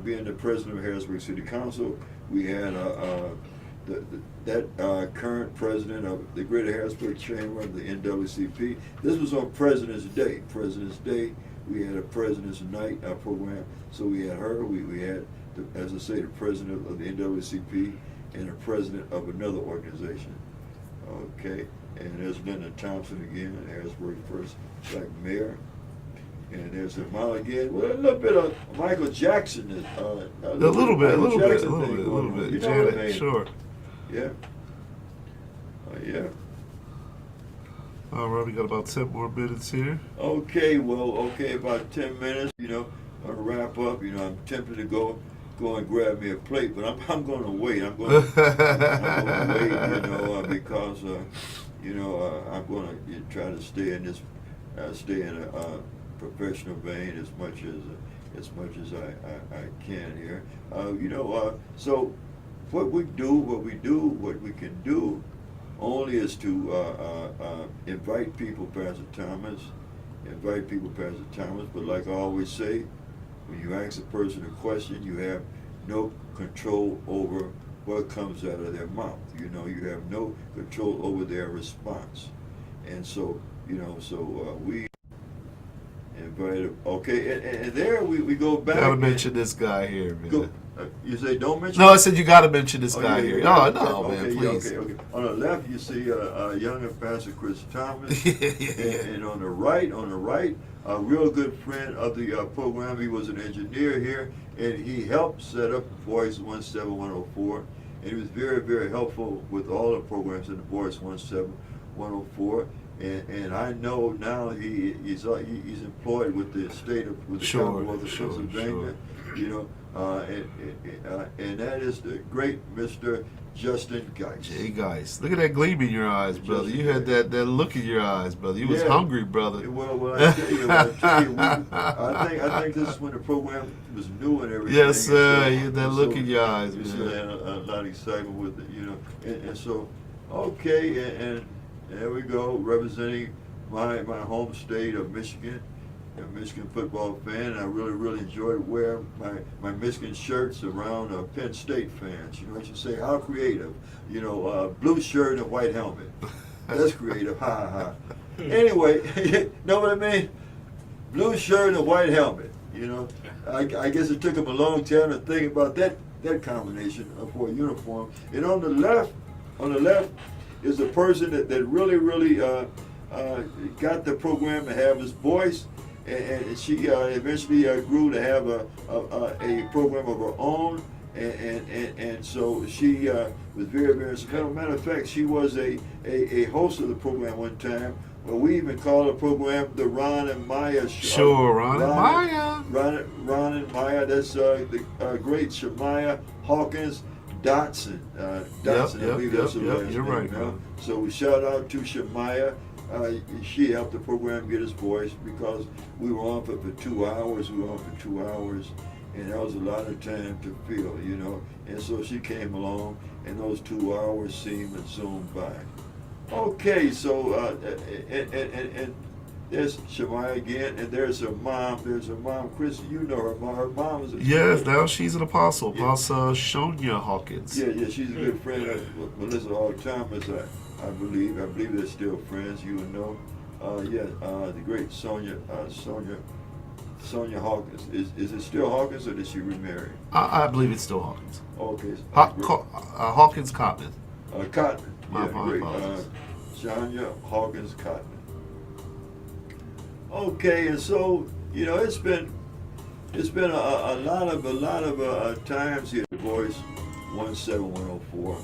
being the president of Harrisburg City Council. We had that current president of the Greater Harrisburg Chamber of the NAACP. This was on President's Day. We had a President's Night program. So we had her. We had, as I say, the president of the NAACP and the president of another organization. Okay, and there's Linda Thompson again, Harrisburg first black mayor. And there's a model again. Well, a little bit of Michael Jackson. A little bit. You know Janet, what I mean? Sure. Yeah. Yeah. All right, we got about 10 more minutes here. Okay, about 10 minutes. You know, I'll wrap up. You know, I'm tempted to go and grab me a plate, but I'm going to wait. I'm going to wait. You know, because I'm going to try to stay in this, stay in a professional vein as much as I can here. So what we can do only is to invite people, Pastor Thomas. But like I always say, when you ask a person a question, you have no control over what comes out of their mouth. You know, you have no control over their response. And so, we invited, okay, and there we go back. Gotta mention this guy here, man. You say don't mention. No, I said you got to mention this guy yeah, here. yeah, Oh yeah. no, Okay, man, please. Okay. On the left, you see younger Pastor Chris Thomas, Yeah. and on the right, a real good friend of the program. He was an engineer here, and he helped set up Voice 17104, and he was very, very helpful with all the programs in the Voice 17104. And I know now he's employed with the state of the Commonwealth of Pennsylvania, you know, and that is the great Mr. Justin Geis. Hey guys, look at that gleam in your eyes, brother. You had that look in your eyes, brother. You was Yeah. hungry, brother. Well, I tell you, I think this is when the program was new and everything. Yes, sir. So- you had that look in your eyes, You man. still had a lot of excitement with it, you know. And so, okay, and there we go, representing my home state of Michigan. I'm a Michigan football fan, and I really enjoyed wearing my Michigan shirts around Penn State fans. You know, I should say, how creative. You know, blue shirt and a white helmet. That's creative, ha ha ha. Anyway, you know what I mean? Blue shirt and a white helmet. You know, I guess it took him a long time to think about that combination for a uniform. And on the left is a person that really got the program to have his voice, and she eventually grew to have a program of her own, and so she was very instrumental. Matter of fact, she was a host of the program one time. Well, we even called the program the Ron and Maya Show. Sure, Ron and Maya. Ron and Maya. That's the great Shemaiah Hawkins Dotson. Dotson, I believe that's her last You're name, right, you know? brother. So we shout out to Shemaiah. She helped the program get his voice because we were on for 2 hours. We were on for 2 hours, and that was a lot of time to fill, you know. And so she came along, and those 2 hours seemed and zoomed by. Okay, so and there's Shemaiah again, and there's her mom. There's her mom, Chris. You know her mom. Her mom is a Yes, now she's an apostle, Apostle Sonia Hawkins. Yeah, she's a good friend of Melissa Hall Thomas, I believe. I believe they're still friends. You would know. The great Sonia Hawkins. Is it still Hawkins, or did she remarry? I believe it's still Hawkins. Okay. Hawkins Cotton. Cotton. My Great. apologies. Sonia Hawkins Cotton. Okay, and so you know it's been a lot of times here at Voice 17104,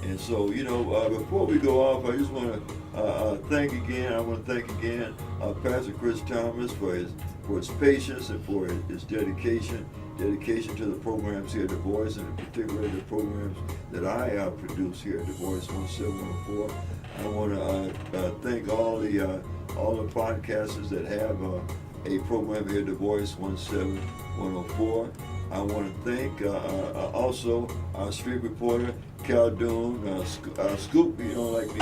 and so you know before we go off, I just want to thank again Pastor Chris Thomas for his patience and for his dedication to the programs here at The Voice, and particularly the programs that I produce here at The Voice 1704. I want to thank all the podcasters that have a program here at The Voice 17104. I want to thank also our street reporter, Caldoon Scoop, you know, like me.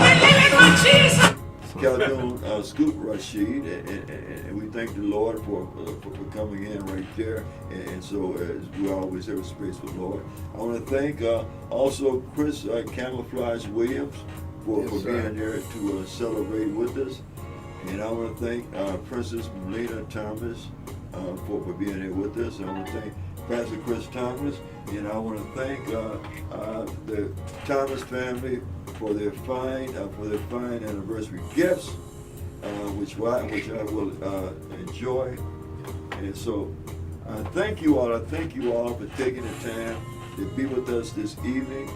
Caldoon Scoop Rashid, and we thank the Lord for coming in right there, and so we always have a space for the Lord. I want to thank also Chris Camouflage Williams for being there to celebrate with us, and I want to thank Princess Melina Thomas for being here with us. I want to thank Pastor Chris Thomas, and I want to thank the Thomas family for their fine anniversary gifts, which I will enjoy. And so I thank you all for taking the time to be with us this evening.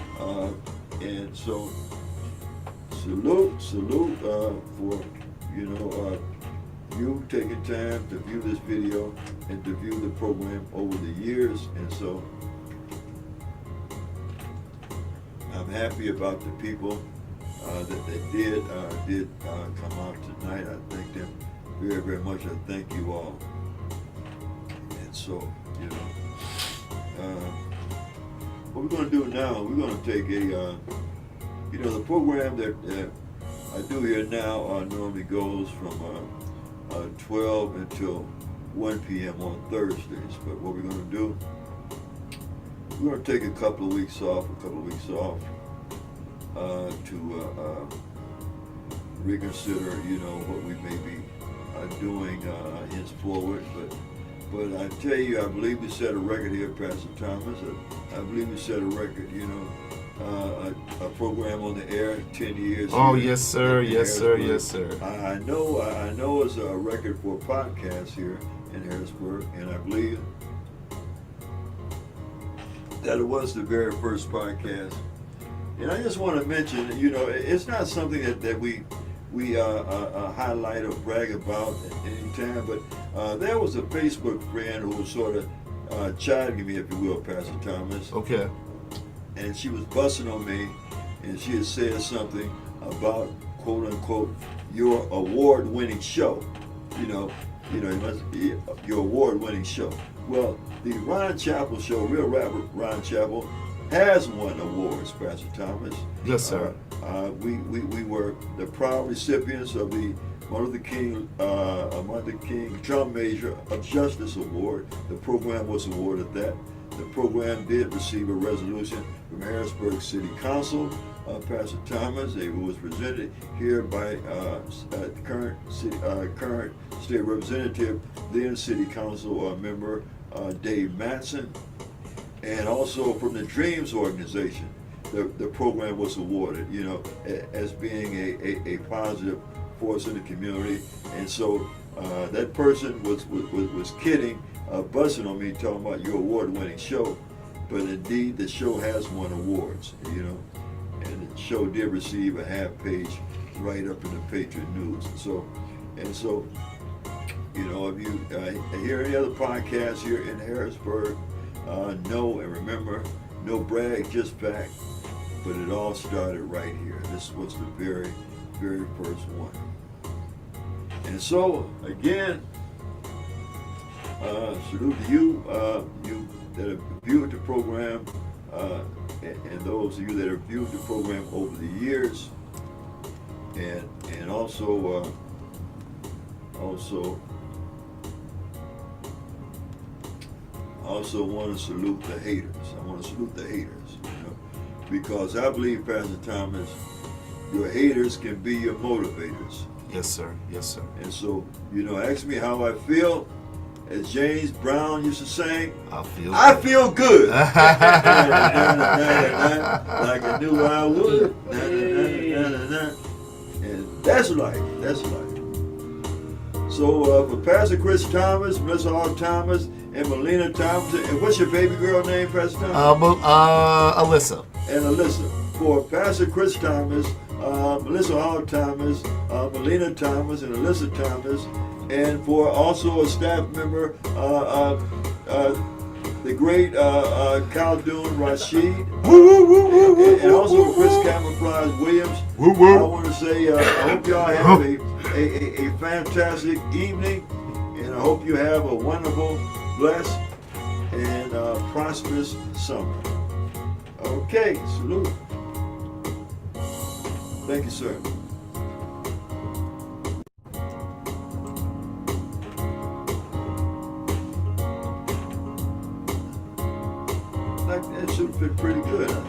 And so salute for you taking time to view this video and to view the program over the years. And so I'm happy about the people that did come out tonight. I thank them very much. I thank you all. And so, you know, what we're going to do now, we're going to take the program that I do here now normally goes from 12 until 1 p.m. on Thursdays. But what we're going to do, we're going to take a couple of weeks off to reconsider, what we may be doing henceforward. But But I tell you, I believe we set a record here, Pastor Thomas. I believe we set a record. You know, a program on the air, 10 years. Oh, here yes, sir. in Yes, sir. Harrisburg. Yes, sir. I know it's a record for a podcast here in Harrisburg, and I believe that it was the very first podcast. And I just want to mention, you know, it's not something that we highlight or brag about at any time, but there was a Facebook friend who was sort of chiding me, if you will, Pastor Thomas. Okay. And she was busting on me, and she had said something about, quote unquote, your award-winning show. You know, it must be your award-winning show. Well, the Ron Chappell show, Real Rapper Ron Chappell, has won awards, Pastor Thomas. Yes, sir. We were the proud recipients of the Martin Luther King Drum Major of Justice Award. The program was awarded that. The program did receive a resolution from Harrisburg City Council. Pastor Thomas, it was presented here by current state representative, then City Council member Dave Matson, and also from the Dreams organization. The program was awarded, you know, as being a positive force in the community. And so that person was kidding, busting on me, talking about your award-winning show. But indeed, the show has won awards, you know. And the show did receive a half-page write-up in the Patriot News. And so, you know, if you hear any other podcasts here in Harrisburg, know and remember, no brag, just fact. But it all started right here. This was the very, very first one. And so, again, salute to you, you that have viewed the program, and those of you that have viewed the program over the years, and also want to salute the haters. I want to salute the haters, you know, because I believe, Pastor Thomas, your haters can be your motivators. Yes, sir. Yes, sir. And so, you know, ask me how I feel. As James Brown used to sing, I feel good. Like I knew I would. And that's life. That's life. So for Pastor Chris Thomas, Melissa Hall Thomas, and Melina Thomas, and what's your baby girl name, Pastor Thomas? Alyssa. And Alyssa. For Pastor Chris Thomas, Melissa Hall Thomas, Melina Thomas, and Alyssa Thomas, and for also a staff member, the great Khaldun Rashid, and also Chris Camouflage Williams. I want to say I hope y'all have a fantastic evening, and I hope you have a wonderful, blessed, and prosperous summer. Okay, salute. Thank you, sir. That should fit pretty good. Huh?